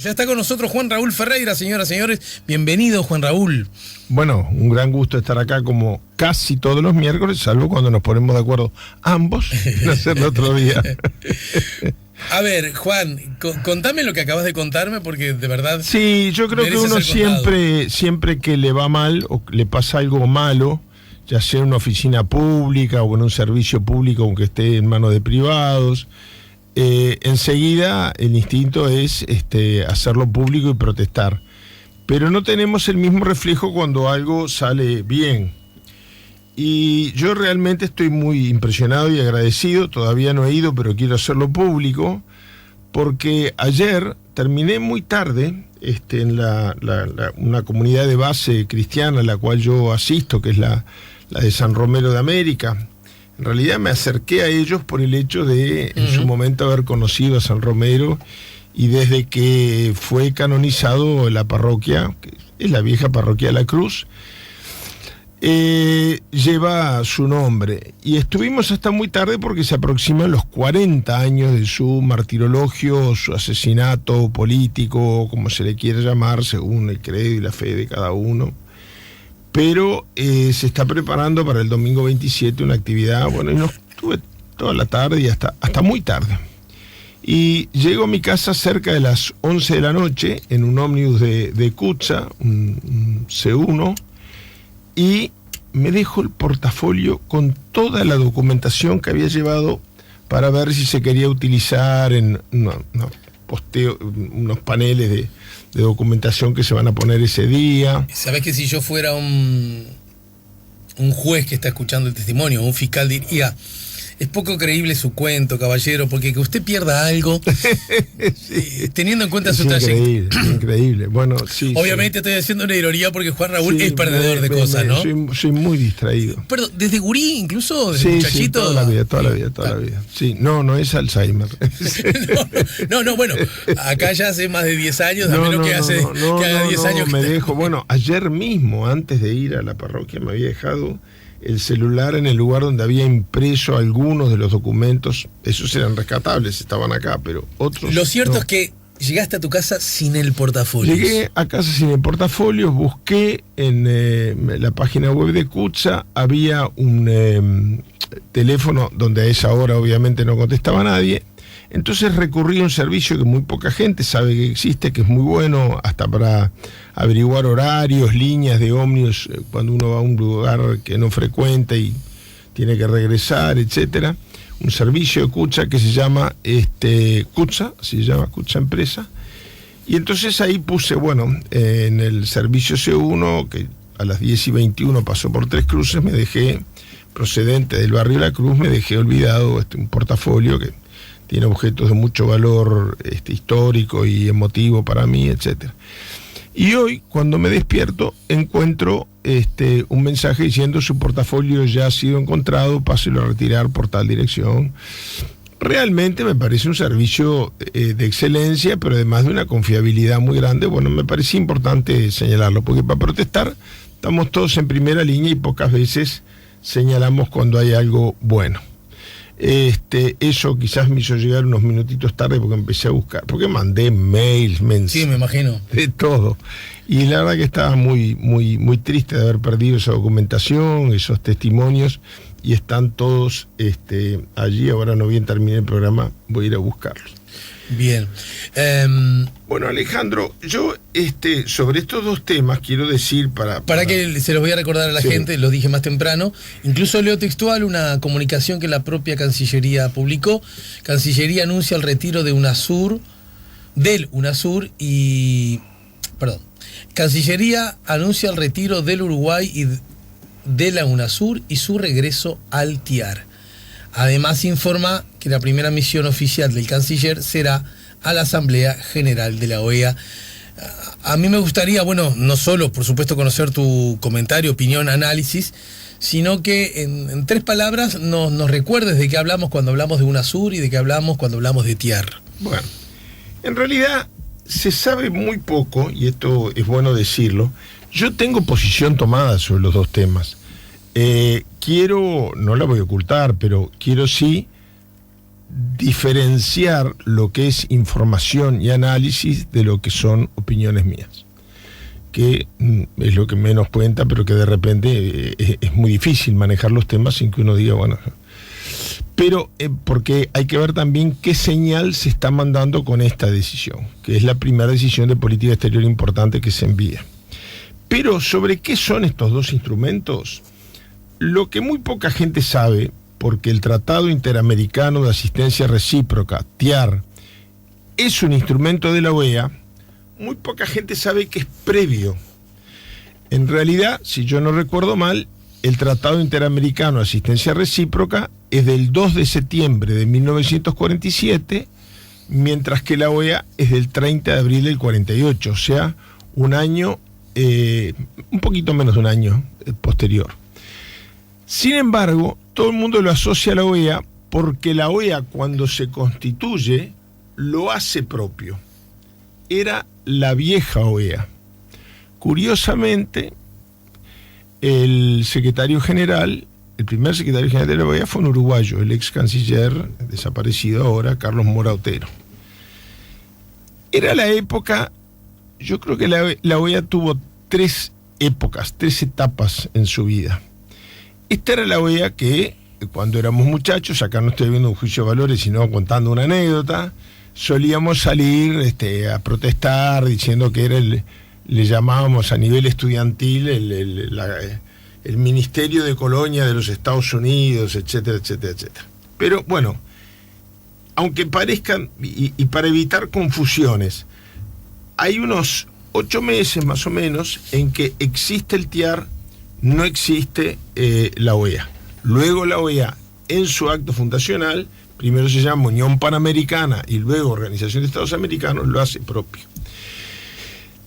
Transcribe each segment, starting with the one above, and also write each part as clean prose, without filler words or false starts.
Ya está con nosotros Juan Raúl Ferreira, señoras y señores. Bienvenido, Juan Raúl. Bueno, un gran gusto estar acá como casi todos los miércoles, salvo cuando nos ponemos de acuerdo ambos en hacerlo otro día. A ver, Juan, contame lo que acabas de contarme, porque de verdad... Sí, yo creo que uno siempre que le va mal o le pasa algo malo, ya sea en una oficina pública o en un servicio público, aunque esté en manos de privados, enseguida el instinto es hacerlo público y protestar. Pero no tenemos el mismo reflejo cuando algo sale bien. Y yo realmente estoy muy impresionado y agradecido, todavía no he ido, pero quiero hacerlo público, porque ayer terminé muy tarde en una comunidad de base cristiana a la cual yo asisto, que es la de San Romero de América. En realidad me acerqué a ellos por el hecho de, en su momento, haber conocido a San Romero, y desde que fue canonizado la parroquia, que es la vieja parroquia de la Cruz, lleva su nombre. Y estuvimos hasta muy tarde porque se aproximan los 40 años de su martirologio, su asesinato político, como se le quiera llamar, según el credo y la fe de cada uno. Pero se está preparando para el domingo 27 una actividad, bueno, y no estuve toda la tarde y hasta muy tarde. Y llego a mi casa cerca de las 11 de la noche en un ómnibus de Cucha, un C1, y me dejo el portafolio con toda la documentación que había llevado para ver si se quería utilizar en unos paneles de documentación que se van a poner ese día. ¿Sabés que si yo fuera un juez que está escuchando el testimonio, un fiscal, diría: es poco creíble su cuento, caballero, porque que usted pierda algo, sí, teniendo en cuenta su trayectoria? Increíble. Bueno, sí. Obviamente estoy haciendo una ironía porque Juan Raúl es perdedor de cosas, ¿no? Soy muy distraído. Perdón, ¿desde gurí incluso? ¿Desde muchachito? Sí, toda la vida. Sí, no es Alzheimer. No, bueno, acá ya hace más de 10 años, a menos que haga 10 años. Me dejo, bueno, ayer mismo, antes de ir a la parroquia, me había dejado el celular en el lugar donde había impreso algunos de los documentos. Esos eran rescatables, estaban acá, pero otros... Lo cierto es que llegaste a tu casa sin el portafolio. Llegué a casa sin el portafolio, busqué en la página web de Cucha, había un teléfono donde a esa hora obviamente no contestaba nadie. Entonces recurrí a un servicio que muy poca gente sabe que existe, que es muy bueno hasta para averiguar horarios, líneas de ómnibus, cuando uno va a un lugar que no frecuenta y tiene que regresar, etcétera. Un servicio de Cucha que se llama Cucha, se llama Cucha Empresa. Y entonces ahí puse, en el servicio C1, que a las 10:21 pasó por Tres Cruces, me dejé, procedente del barrio La Cruz, me dejé olvidado un portafolio que tiene objetos de mucho valor histórico y emotivo para mí, etcétera. Y hoy, cuando me despierto, encuentro un mensaje diciendo: su portafolio ya ha sido encontrado, páselo a retirar por tal dirección. Realmente me parece un servicio de excelencia, pero además de una confiabilidad muy grande. Bueno, me parece importante señalarlo, porque para protestar estamos todos en primera línea y pocas veces señalamos cuando hay algo bueno. Eso quizás me hizo llegar unos minutitos tarde porque empecé a buscar, porque mandé mails, sí, me imagino, de todo, y la verdad que estaba muy, muy, muy triste de haber perdido esa documentación, esos testimonios, y están todos allí. Ahora no bien terminé el programa, voy a ir a buscarlos. Bien. Bueno, Alejandro, yo sobre estos dos temas quiero decir para que se los voy a recordar a la gente, lo dije más temprano, incluso leo textual una comunicación que la propia Cancillería publicó. Cancillería anuncia el retiro del UNASUR Cancillería anuncia el retiro del Uruguay y de la UNASUR y su regreso al TIAR. Además informa que la primera misión oficial del canciller será a la Asamblea General de la OEA. A mí me gustaría, no solo, por supuesto, conocer tu comentario, opinión, análisis, sino que en 3 palabras nos recuerdes de qué hablamos cuando hablamos de UNASUR y de qué hablamos cuando hablamos de TIAR. Bueno, en realidad se sabe muy poco, y esto es bueno decirlo. Yo tengo posición tomada sobre los dos temas. No la voy a ocultar, pero quiero sí diferenciar lo que es información y análisis de lo que son opiniones mías, que es lo que menos cuenta, pero que de repente es muy difícil manejar los temas sin que uno diga, bueno, pero porque hay que ver también qué señal se está mandando con esta decisión, que es la primera decisión de política exterior importante que se envía. Pero sobre qué son estos dos instrumentos, lo que muy poca gente sabe, porque el Tratado Interamericano de Asistencia Recíproca, TIAR, es un instrumento de la OEA, muy poca gente sabe que es previo. En realidad, si yo no recuerdo mal, el Tratado Interamericano de Asistencia Recíproca es del 2 de septiembre de 1947, mientras que la OEA es del 30 de abril del 48, o sea, un año, un poquito menos de un año posterior. Sin embargo, todo el mundo lo asocia a la OEA porque la OEA, cuando se constituye, lo hace propio. Era la vieja OEA. Curiosamente, el secretario general, el primer secretario general de la OEA fue un uruguayo, el ex canciller desaparecido ahora, Carlos Mora Otero. Era la época, yo creo que la OEA tuvo tres etapas en su vida. Esta era la OEA que, cuando éramos muchachos, acá no estoy viendo un juicio de valores, sino contando una anécdota, solíamos salir a protestar diciendo que era le llamábamos a nivel estudiantil el Ministerio de Colonia de los Estados Unidos, etcétera, etcétera, etcétera. Pero bueno, aunque parezcan, y para evitar confusiones, hay unos 8 meses más o menos en que existe el TIAR, no existe la OEA. Luego la OEA, en su acto fundacional, primero se llama Unión Panamericana y luego Organización de Estados Americanos, lo hace propio.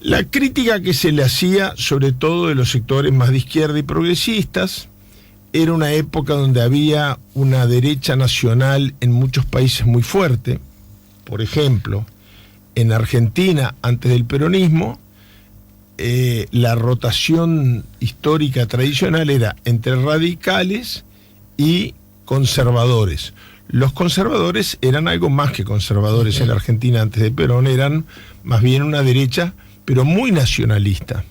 La crítica que se le hacía, sobre todo de los sectores más de izquierda y progresistas, era una época donde había una derecha nacional en muchos países muy fuerte. Por ejemplo, en Argentina, antes del peronismo, la rotación histórica tradicional era entre radicales y conservadores. Los conservadores eran algo más que conservadores en la Argentina antes de Perón, eran más bien una derecha, pero muy nacionalista.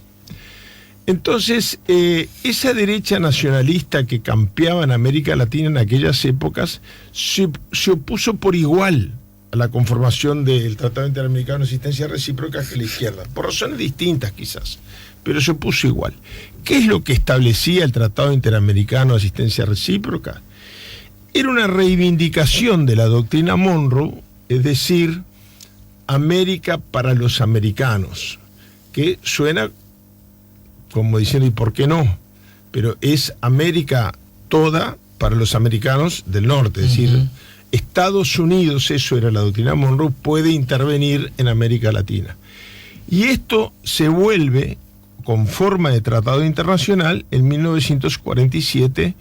Entonces, esa derecha nacionalista que campeaba en América Latina en aquellas épocas se opuso por igual a la conformación del Tratado Interamericano de Asistencia Recíproca que la izquierda, por razones distintas quizás, pero se opuso igual. ¿Qué es lo que establecía el Tratado Interamericano de Asistencia Recíproca? Era una reivindicación de la doctrina Monroe, es decir, América para los americanos, que suena como diciendo, ¿y por qué no? Pero es América toda para los americanos del norte, es decir, Estados Unidos, eso era la doctrina Monroe, puede intervenir en América Latina. Y esto se vuelve con forma de tratado internacional en 1947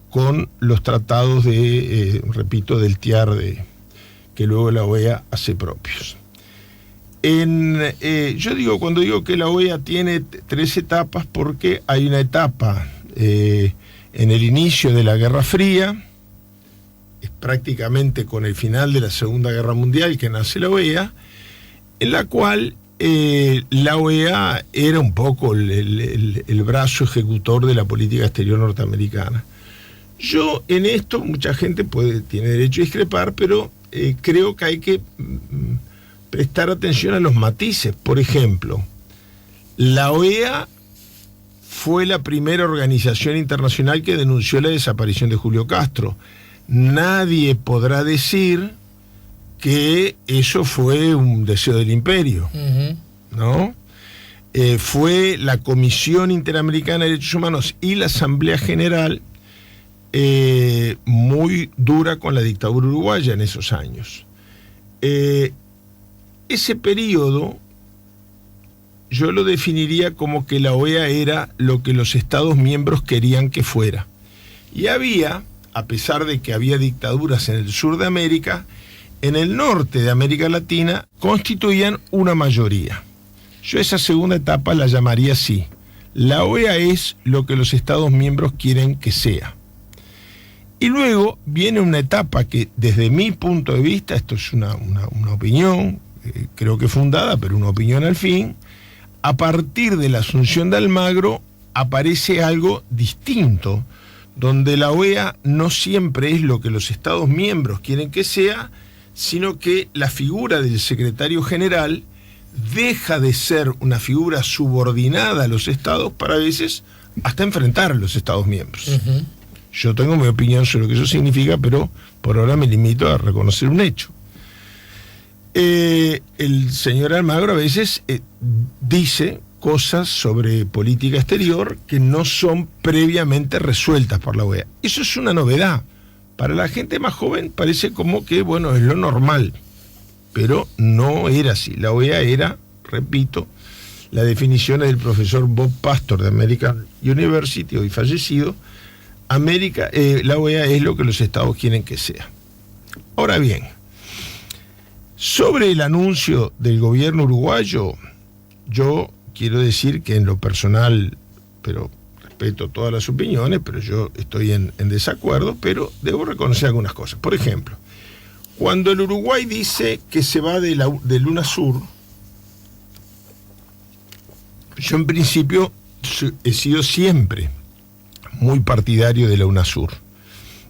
con los tratados del TIAR, que luego la OEA hace propios. Yo digo, cuando digo que la OEA tiene 3 etapas, porque hay una etapa en el inicio de la Guerra Fría, es prácticamente con el final de la Segunda Guerra Mundial que nace la OEA, en la cual la OEA era un poco el brazo ejecutor de la política exterior norteamericana. Yo en esto, mucha gente tiene derecho a discrepar, pero creo que hay que prestar atención a los matices. Por ejemplo, la OEA fue la primera organización internacional que denunció la desaparición de Julio Castro. Nadie podrá decir que eso fue un deseo del imperio, ¿no? Fue la Comisión Interamericana de Derechos Humanos y la Asamblea General muy dura con la dictadura uruguaya en esos años. Ese periodo yo lo definiría como que la OEA era lo que los Estados miembros querían que fuera. Y había, a pesar de que había dictaduras en el sur de América, en el norte de América Latina constituían una mayoría. Yo esa segunda etapa la llamaría así. La OEA es lo que los Estados miembros quieren que sea. Y luego viene una etapa que, desde mi punto de vista, esto es una opinión, creo que fundada, pero una opinión al fin, a partir de la asunción de Almagro aparece algo distinto, donde la OEA no siempre es lo que los Estados miembros quieren que sea, sino que la figura del secretario general deja de ser una figura subordinada a los Estados para a veces hasta enfrentar a los Estados miembros. Uh-huh. Yo tengo mi opinión sobre lo que eso significa, pero por ahora me limito a reconocer un hecho. El señor Almagro a veces dice cosas sobre política exterior que no son previamente resueltas por la OEA. Eso es una novedad. Para la gente más joven parece como que, bueno, es lo normal, pero no era así. La OEA era, repito, la definición del profesor Bob Pastor de American University, hoy fallecido. La OEA es lo que los Estados quieren que sea. Ahora bien, sobre el anuncio del gobierno uruguayo, yo quiero decir que en lo personal, pero respeto todas las opiniones, pero yo estoy en desacuerdo, pero debo reconocer algunas cosas. Por ejemplo, cuando el Uruguay dice que se va de UNASUR, yo en principio he sido siempre muy partidario de la UNASUR.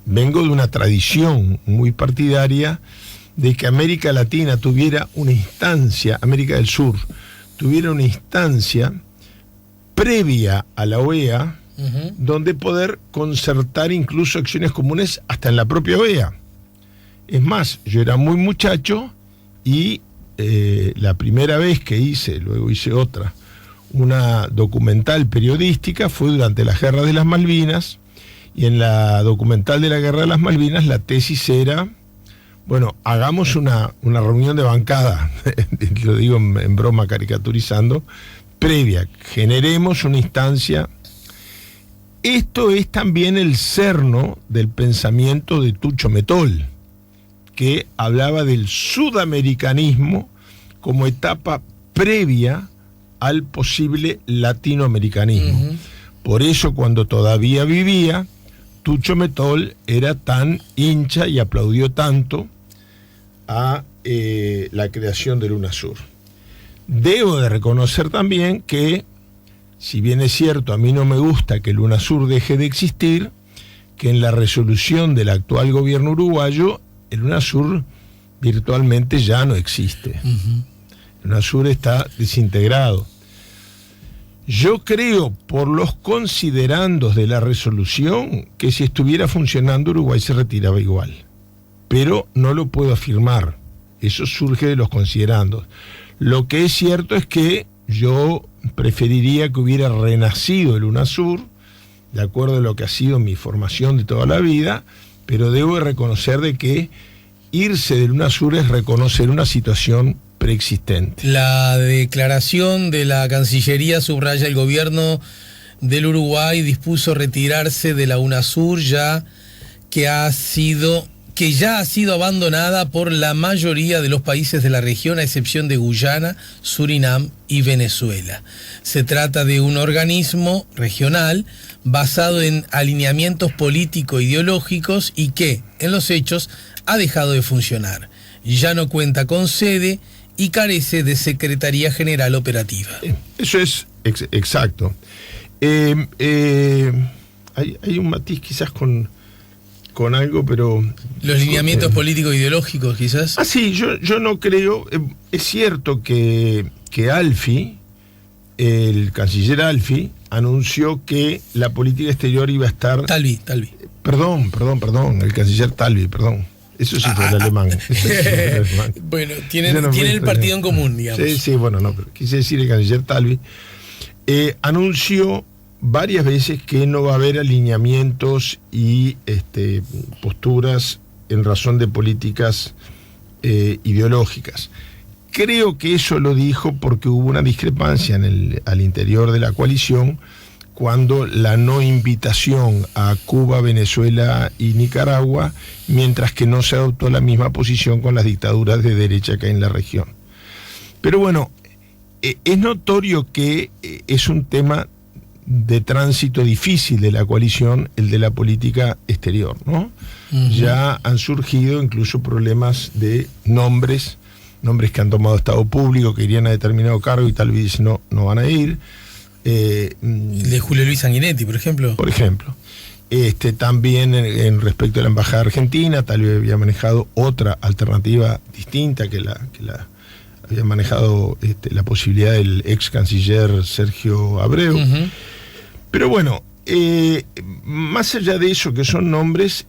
Vengo de una tradición muy partidaria de que América Latina tuviera una instancia, América del Sur, tuviera una instancia previa a la OEA, uh-huh, donde poder concertar incluso acciones comunes hasta en la propia OEA. Es más, yo era muy muchacho y la primera vez que luego hice otra, una documental periodística, fue durante la Guerra de las Malvinas, y en la documental de la Guerra de las Malvinas la tesis era, bueno, hagamos una reunión de bancada, lo digo en broma, caricaturizando, previa, generemos una instancia. Esto es también el cerno del pensamiento de Tucho Metol, que hablaba del sudamericanismo como etapa previa al posible latinoamericanismo. Uh-huh. Por eso, cuando todavía vivía, Tucho Metol era tan hincha y aplaudió tanto a la creación del UNASUR. Debo de reconocer también que, si bien es cierto, a mí no me gusta que el UNASUR deje de existir, que en la resolución del actual gobierno uruguayo, el UNASUR virtualmente ya no existe. Uh-huh. El UNASUR está desintegrado. Yo creo, por los considerandos de la resolución, que si estuviera funcionando Uruguay se retiraba igual. Pero no lo puedo afirmar. Eso surge de los considerandos. Lo que es cierto es que yo preferiría que hubiera renacido el UNASUR, de acuerdo a lo que ha sido mi formación de toda la vida, pero debo de reconocer de que irse del UNASUR es reconocer una situación preexistente. La declaración de la Cancillería subraya: el gobierno del Uruguay dispuso retirarse de la UNASUR, ya que ya ha sido abandonada por la mayoría de los países de la región, a excepción de Guyana, Surinam y Venezuela. Se trata de un organismo regional basado en alineamientos político-ideológicos y que, en los hechos, ha dejado de funcionar. Ya no cuenta con sede y carece de Secretaría General Operativa. Eso es exacto. Hay un matiz quizás con algo, pero... Los lineamientos político-ideológicos, quizás. Sí, yo no creo... es cierto que Alfi, el canciller Alfi, anunció que la política exterior iba a estar... Talvi. Perdón, el canciller Talvi, perdón. Eso sí fue el alemán. Bueno, tienen el partido en común, digamos. Sí, bueno, no, pero quise decir el canciller Talvi. Anunció varias veces que no va a haber alineamientos y posturas en razón de políticas ideológicas. Creo que eso lo dijo porque hubo una discrepancia al interior de la coalición cuando la no invitación a Cuba, Venezuela y Nicaragua, mientras que no se adoptó la misma posición con las dictaduras de derecha que hay en la región. Pero bueno, es notorio que es un tema de tránsito difícil de la coalición, el de la política exterior, ¿no? Ya han surgido incluso problemas de nombres que han tomado Estado público, que irían a determinado cargo y tal vez no van a ir. El de Julio Luis Sanguinetti, por ejemplo. Por ejemplo. También en respecto a la Embajada Argentina, tal vez había manejado otra alternativa distinta que la había manejado la posibilidad del ex canciller Sergio Abreu. Pero bueno, más allá de eso, que son nombres,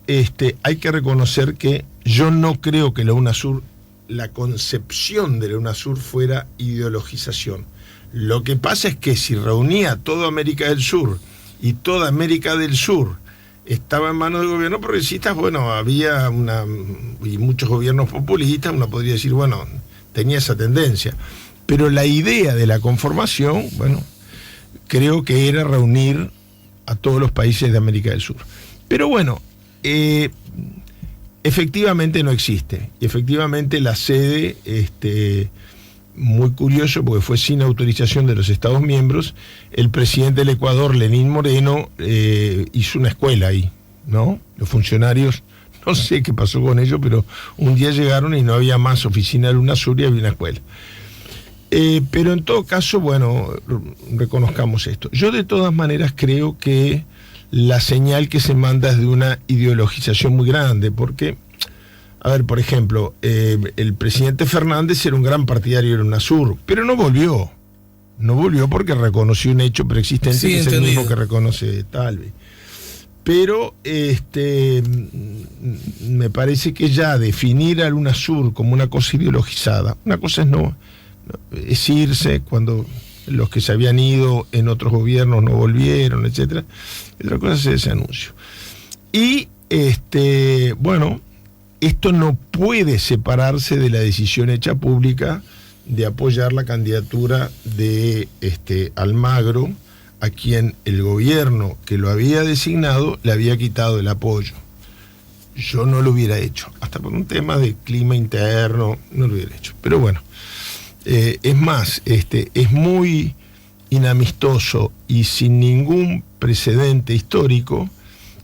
hay que reconocer que yo no creo que la UNASUR, la concepción de la UNASUR fuera ideologización. Lo que pasa es que si reunía toda América del Sur y toda América del Sur estaba en manos del gobierno progresista, bueno, había y muchos gobiernos populistas, uno podría decir, bueno, tenía esa tendencia. Pero la idea de la conformación, bueno, creo que era reunir a todos los países de América del Sur. Pero bueno, efectivamente no existe. Y efectivamente la sede, muy curioso, porque fue sin autorización de los Estados miembros, el presidente del Ecuador, Lenín Moreno, hizo una escuela ahí, ¿no? Los funcionarios, no sé qué pasó con ellos, pero un día llegaron y no había más oficina de UNASUR y había una escuela. Pero en todo caso, bueno, reconozcamos esto. Yo de todas maneras creo que la señal que se manda es de una ideologización muy grande, porque, a ver, por ejemplo, el presidente Fernández era un gran partidario de UNASUR, pero no volvió porque reconoció un hecho preexistente, sí, que es el mismo que reconoce Talvi. Pero me parece que ya definir al UNASUR como una cosa ideologizada, una cosa es irse cuando los que se habían ido en otros gobiernos no volvieron, etcétera. Otra cosa es ese anuncio. Y bueno, esto no puede separarse de la decisión hecha pública de apoyar la candidatura de Almagro, a quien el gobierno que lo había designado le había quitado el apoyo. Yo no lo hubiera hecho, hasta por un tema de clima interno, no lo hubiera hecho. Pero bueno, es más, es muy inamistoso y sin ningún precedente histórico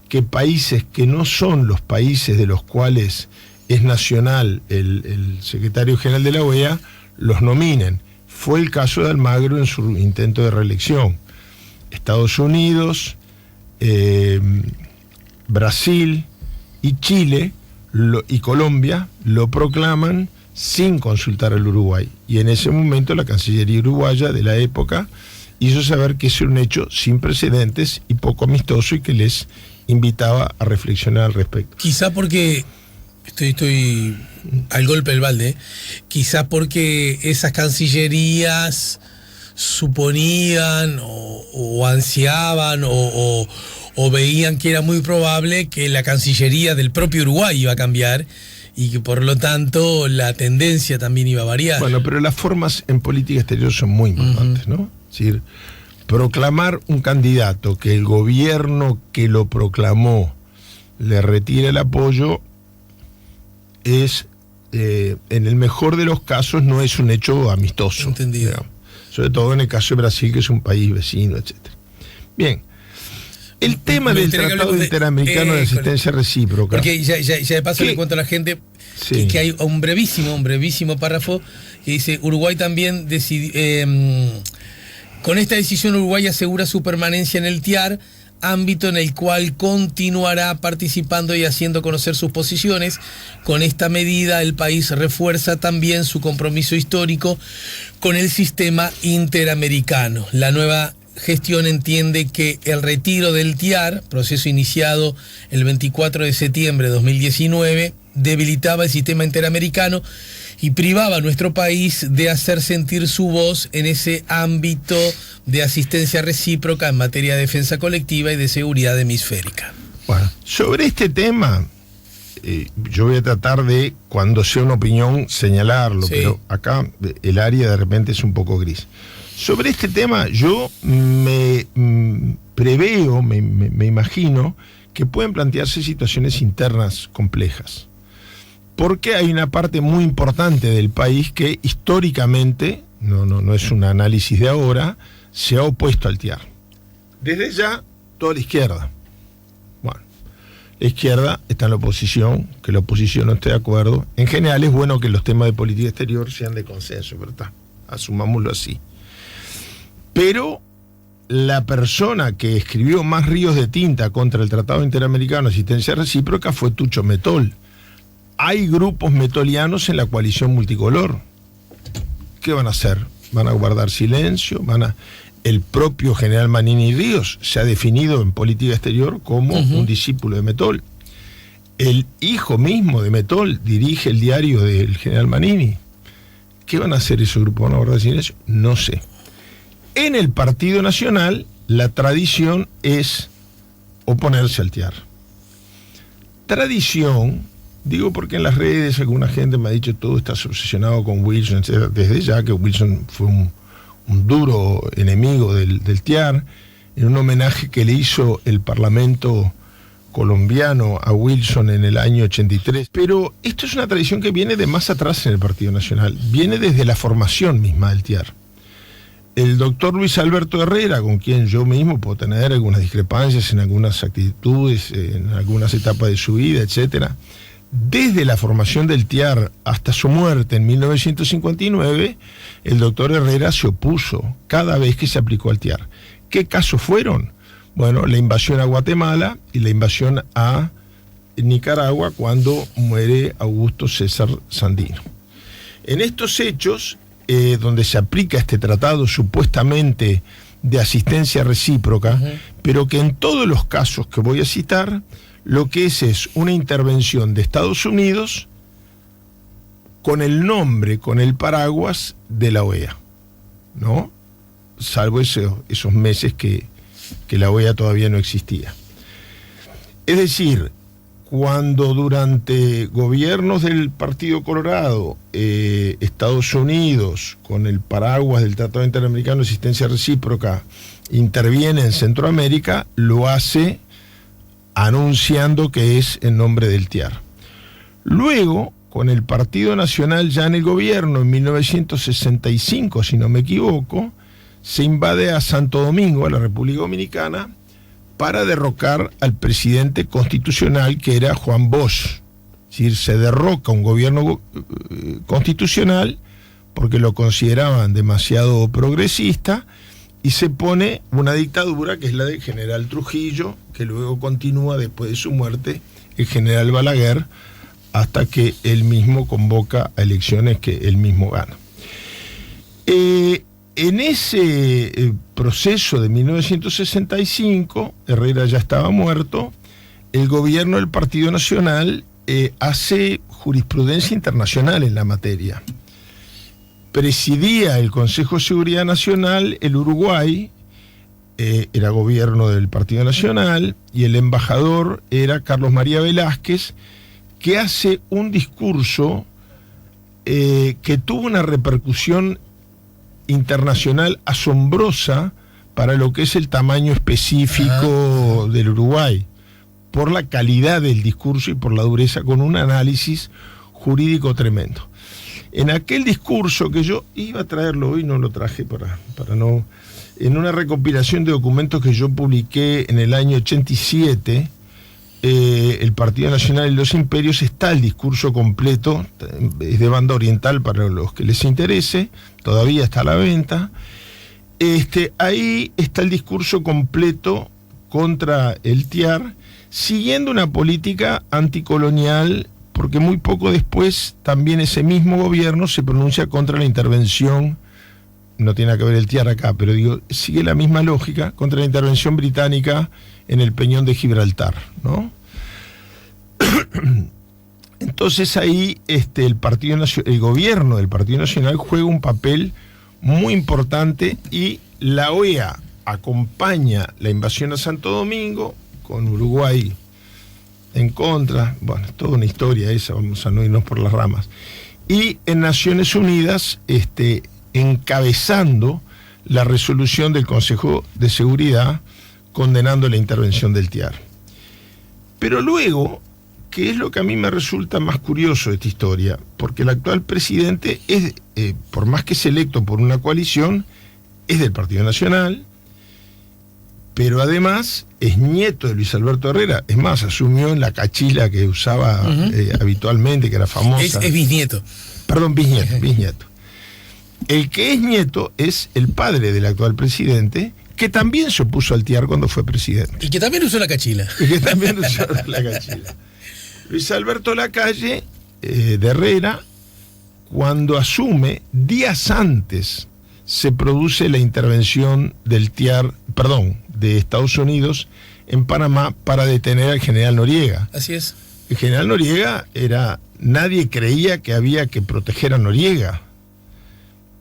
que países que no son los países de los cuales es nacional el secretario general de la OEA los nominen. Fue el caso de Almagro en su intento de reelección. Estados Unidos, Brasil y Chile y Colombia lo proclaman sin consultar al Uruguay. Y en ese momento la Cancillería uruguaya de la época hizo saber que ese era un hecho sin precedentes y poco amistoso y que les invitaba a reflexionar al respecto. Quizá porque, estoy al golpe del balde, quizá porque esas cancillerías suponían o ansiaban o veían que era muy probable que la Cancillería del propio Uruguay iba a cambiar y que por lo tanto la tendencia también iba a variar. Bueno, pero las formas en política exterior son muy importantes, ¿no? Es decir, proclamar un candidato que el gobierno que lo proclamó le retire el apoyo es, en el mejor de los casos, no es un hecho amistoso. Entendido. Digamos. Sobre todo en el caso de Brasil, que es un país vecino, etc. Bien. El tema del Tratado Interamericano de Asistencia Recíproca. Porque ya de paso le cuento a la gente que hay un brevísimo párrafo que dice: Uruguay también con esta decisión Uruguay asegura su permanencia en el TIAR, ámbito en el cual continuará participando y haciendo conocer sus posiciones. Con esta medida el país refuerza también su compromiso histórico con el sistema interamericano. La nueva gestión entiende que el retiro del TIAR, proceso iniciado el 24 de septiembre de 2019, debilitaba el sistema interamericano y privaba a nuestro país de hacer sentir su voz en ese ámbito de asistencia recíproca en materia de defensa colectiva y de seguridad hemisférica. Bueno, sobre este tema, yo voy a tratar de, cuando sea una opinión, señalarlo, pero acá el área de repente es un poco gris. Sobre este tema, yo me preveo, me imagino que pueden plantearse situaciones internas complejas. Porque hay una parte muy importante del país que históricamente, no es un análisis de ahora, se ha opuesto al TIAR. Desde ya, toda la izquierda. Bueno, la izquierda está en la oposición, que la oposición no esté de acuerdo. En general es bueno que los temas de política exterior sean de consenso, ¿verdad? Asumámoslo así. Pero la persona que escribió más ríos de tinta contra el Tratado Interamericano de Asistencia Recíproca fue Tucho Metol. Hay grupos metolianos en la coalición multicolor. ¿Qué van a hacer? ¿Van a guardar silencio? El propio general Manini Ríos se ha definido en política exterior como un discípulo de Metol. El hijo mismo de Metol dirige el diario del general Manini. ¿Qué van a hacer esos grupos? ¿Van a guardar silencio? No sé. En el Partido Nacional, la tradición es oponerse al TIAR. Tradición, digo porque en las redes alguna gente me ha dicho todo está obsesionado con Wilson, etc. Desde ya que Wilson fue un duro enemigo del TIAR, en un homenaje que le hizo el Parlamento colombiano a Wilson en el año 83. Pero esto es una tradición que viene de más atrás en el Partido Nacional, viene desde la formación misma del TIAR. El doctor Luis Alberto Herrera, con quien yo mismo puedo tener algunas discrepancias en algunas actitudes, en algunas etapas de su vida, etc., desde la formación del TIAR hasta su muerte en 1959, el doctor Herrera se opuso cada vez que se aplicó al TIAR. ¿Qué casos fueron? Bueno, la invasión a Guatemala y la invasión a Nicaragua cuando muere Augusto César Sandino. En estos hechos, donde se aplica este tratado supuestamente de asistencia recíproca, pero que en todos los casos que voy a citar, lo que es una intervención de Estados Unidos con el nombre, con el paraguas de la OEA, ¿no? Salvo esos meses que la OEA todavía no existía. Es decir, cuando durante gobiernos del Partido Colorado, Estados Unidos, con el paraguas del Tratado Interamericano de Asistencia Recíproca, interviene en Centroamérica, lo hace anunciando que es en nombre del TIAR. Luego, con el Partido Nacional ya en el gobierno, en 1965, si no me equivoco, se invade a Santo Domingo, a la República Dominicana, para derrocar al presidente constitucional que era Juan Bosch. Es decir, se derroca un gobierno constitucional porque lo consideraban demasiado progresista y se pone una dictadura que es la del general Trujillo, que luego continúa después de su muerte el general Balaguer, hasta que él mismo convoca a elecciones que él mismo gana. En ese proceso de 1965, Herrera ya estaba muerto, el gobierno del Partido Nacional hace jurisprudencia internacional en la materia. Presidía el Consejo de Seguridad Nacional el Uruguay, era gobierno del Partido Nacional, y el embajador era Carlos María Velázquez, que hace un discurso que tuvo una repercusión internacional asombrosa para lo que es el tamaño específico del Uruguay, por la calidad del discurso y por la dureza, con un análisis jurídico tremendo. En aquel discurso, que yo iba a traerlo hoy, no lo traje para no... En una recopilación de documentos que yo publiqué en el año 87, el Partido Nacional y los Imperios, está el discurso completo, es de banda oriental para los que les interese, todavía está a la venta. Ahí está el discurso completo contra el TIAR, siguiendo una política anticolonial, porque muy poco después también ese mismo gobierno se pronuncia contra la intervención, no tiene nada que ver el TIAR acá, pero digo, sigue la misma lógica, contra la intervención británica en el Peñón de Gibraltar, ¿no? Entonces ahí el gobierno del Partido Nacional juega un papel muy importante y la OEA acompaña la invasión a Santo Domingo con Uruguay en contra. Bueno, es toda una historia esa, vamos a no irnos por las ramas. Y en Naciones Unidas encabezando la resolución del Consejo de Seguridad condenando la intervención del TIAR. Pero luego, que es lo que a mí me resulta más curioso de esta historia, porque el actual presidente es, por más que es electo por una coalición, es del Partido Nacional, pero además es nieto de Luis Alberto Herrera. Es más, asumió en la cachila que usaba habitualmente, que era famosa. Es bisnieto. Perdón, bisnieto. El que es nieto es el padre del actual presidente, que también se opuso al TIAR cuando fue presidente. Y que también usó la cachila. Luis Alberto Lacalle, de Herrera, cuando asume, días antes se produce la intervención del TIAR, de Estados Unidos en Panamá para detener al general Noriega. Así es. El general Noriega nadie creía que había que proteger a Noriega.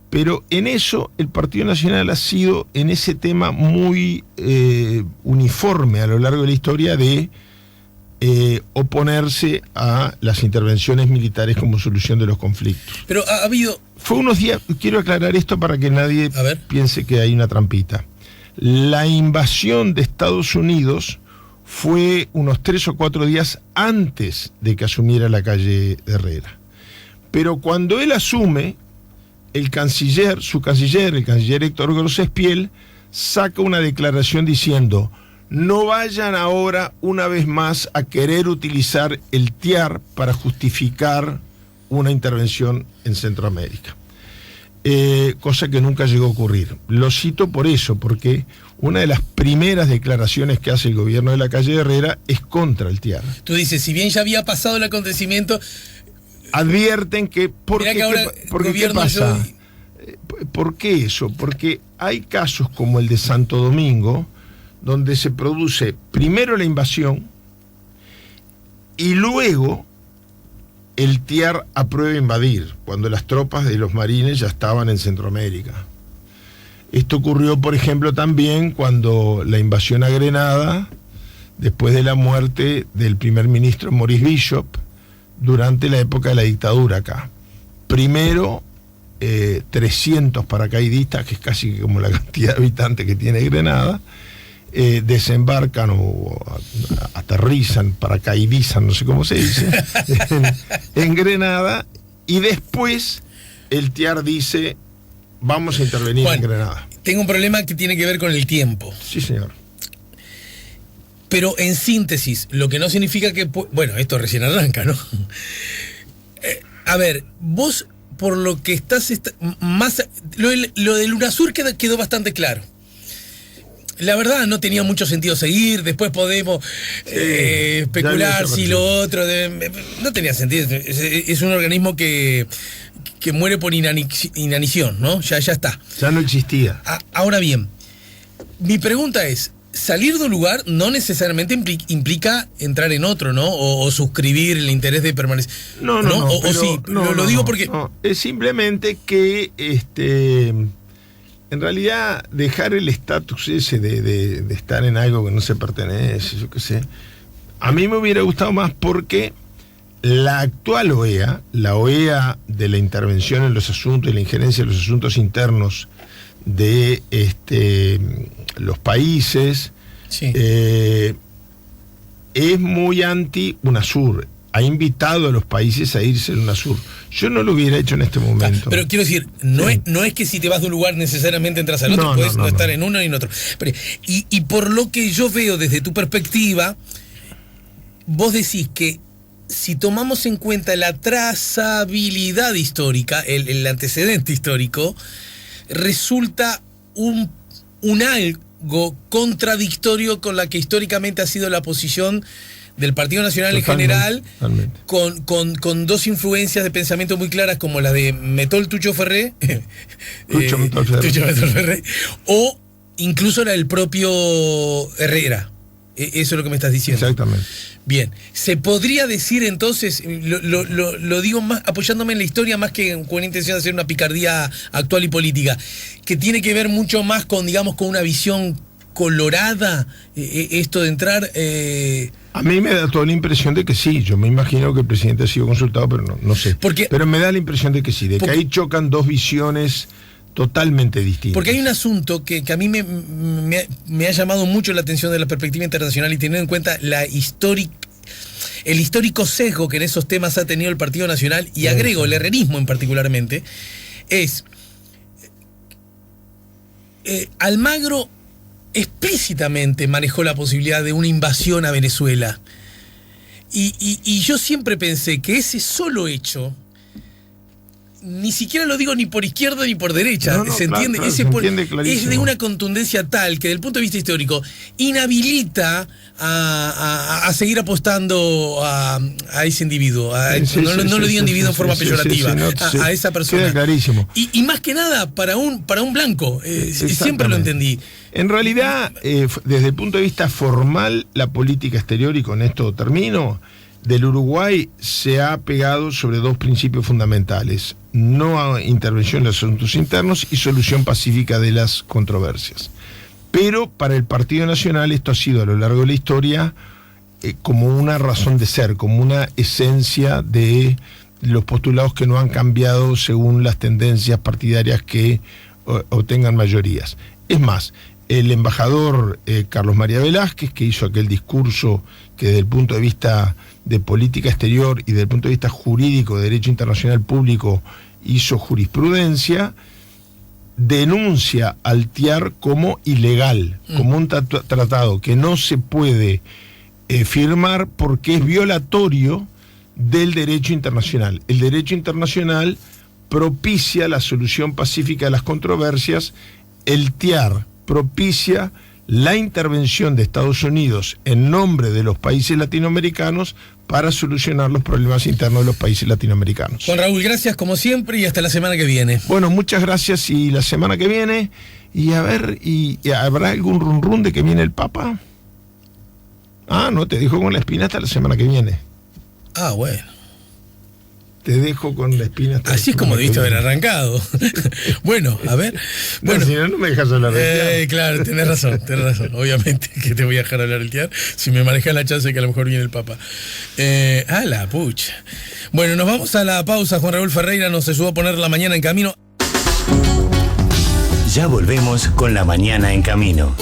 Pero en eso el Partido Nacional ha sido en ese tema muy uniforme a lo largo de la historia de oponerse a las intervenciones militares como solución de los conflictos. Pero ha habido... Fue unos días, quiero aclarar esto para que nadie piense que hay una trampita. La invasión de Estados Unidos fue unos 3 o 4 días antes de que asumiera Lacalle Herrera. Pero cuando él asume, el canciller Héctor Grossespiel, saca una declaración diciendo: no vayan ahora una vez más a querer utilizar el TIAR para justificar una intervención en Centroamérica. Cosa que nunca llegó a ocurrir. Lo cito por eso, porque una de las primeras declaraciones que hace el gobierno de Lacalle Herrera es contra el TIAR. Tú dices, si bien ya había pasado el acontecimiento... Advierten que... ¿Por qué pasa? ¿Por qué eso? Porque hay casos como el de Santo Domingo, donde se produce primero la invasión y luego el TIAR aprueba invadir, cuando las tropas de los marines ya estaban en Centroamérica. Esto ocurrió, por ejemplo, también cuando la invasión a Grenada, después de la muerte del primer ministro Maurice Bishop, durante la época de la dictadura acá. Primero, 300 paracaidistas, que es casi como la cantidad de habitantes que tiene Grenada, desembarcan o aterrizan, paracaidizan, no sé cómo se dice, en Grenada, y después el TIAR dice: vamos a intervenir en Grenada. Tengo un problema que tiene que ver con el tiempo. Sí, señor. Pero en síntesis, lo que no significa que... Bueno, esto recién arranca, ¿no? A ver, vos, por lo que estás... más lo del UNASUR quedó bastante claro. La verdad no tenía mucho sentido seguir, después podemos especular si lo otro... no tenía sentido, es un organismo que muere por inanición, ¿no? Ya está. Ya no existía. Ahora bien, mi pregunta es, salir de un lugar no necesariamente implica entrar en otro, ¿no? O suscribir el interés de permanecer. No. Lo digo porque... No, es simplemente que... en realidad, dejar el estatus ese de estar en algo que no se pertenece, yo qué sé, a mí me hubiera gustado más, porque la actual OEA, la OEA de la intervención en los asuntos y la injerencia en los asuntos internos de los países, sí, es muy anti-UNASUR. Ha invitado a los países a irse al UNASUR. Yo no lo hubiera hecho en este momento. Pero quiero decir, no es que si te vas de un lugar necesariamente entras al otro, puedes no estar en uno ni en otro. Y por lo que yo veo desde tu perspectiva, vos decís que si tomamos en cuenta la trazabilidad histórica, el antecedente histórico, resulta un algo contradictorio con la que históricamente ha sido la posición del Partido Nacional en general, con dos influencias de pensamiento muy claras, como la de Metol Tucho Ferré, o incluso la del propio Herrera. Eso es lo que me estás diciendo. Exactamente. Bien, se podría decir entonces, lo digo más apoyándome en la historia más que con intención de hacer una picardía actual y política, que tiene que ver mucho más con, digamos, con una visión colorada, esto de entrar... A mí me da toda la impresión de que sí. Yo me imagino que el presidente ha sido consultado, pero no sé. Pero me da la impresión de que sí, que ahí chocan dos visiones totalmente distintas. Porque hay un asunto que a mí me ha llamado mucho la atención de la perspectiva internacional, y teniendo en cuenta el histórico sesgo que en esos temas ha tenido el Partido Nacional, y agrego el herrerismo en particularmente, es Almagro explícitamente manejó la posibilidad de una invasión a Venezuela. Y yo siempre pensé que ese solo hecho, ni siquiera lo digo ni por izquierda ni por derecha, ¿se entiende? Claro, se entiende clarísimo. Es de una contundencia tal que, desde el punto de vista histórico, inhabilita a seguir apostando a ese individuo. No lo digo individuo en forma peyorativa, a esa persona. Queda clarísimo. Y más que nada, para un blanco. Siempre lo entendí. En realidad, desde el punto de vista formal, la política exterior, y con esto termino, del Uruguay se ha pegado sobre dos principios fundamentales: no intervención en los asuntos internos y solución pacífica de las controversias. Pero para el Partido Nacional esto ha sido a lo largo de la historia como una razón de ser, como una esencia de los postulados que no han cambiado según las tendencias partidarias que obtengan mayorías. Es más, el embajador Carlos María Velázquez, que hizo aquel discurso que desde el punto de vista de política exterior y desde el punto de vista jurídico, de derecho internacional público, hizo jurisprudencia, denuncia al TIAR como ilegal, como un tratado que no se puede firmar porque es violatorio del derecho internacional. El derecho internacional propicia la solución pacífica de las controversias, el TIAR propicia la intervención de Estados Unidos en nombre de los países latinoamericanos para solucionar los problemas internos de los países latinoamericanos. Juan Raúl, gracias como siempre y hasta la semana que viene. Bueno, muchas gracias, y la semana que viene, y a ver, y ¿habrá algún run run de que viene el Papa? No, te dejo con la espina hasta la semana que viene. Bueno. Te dejo con la espina hasta así es como debiste haber arrancado. Bueno, a ver. Bueno, si no me dejas hablar del TIAR. Claro, tenés razón. Obviamente que te voy a dejar hablar del TIAR si me manejas la chance de que a lo mejor viene el Papa. La pucha. Bueno, nos vamos a la pausa. Juan Raúl Ferreira nos ayudó a poner la mañana en camino. Ya volvemos con La Mañana en Camino.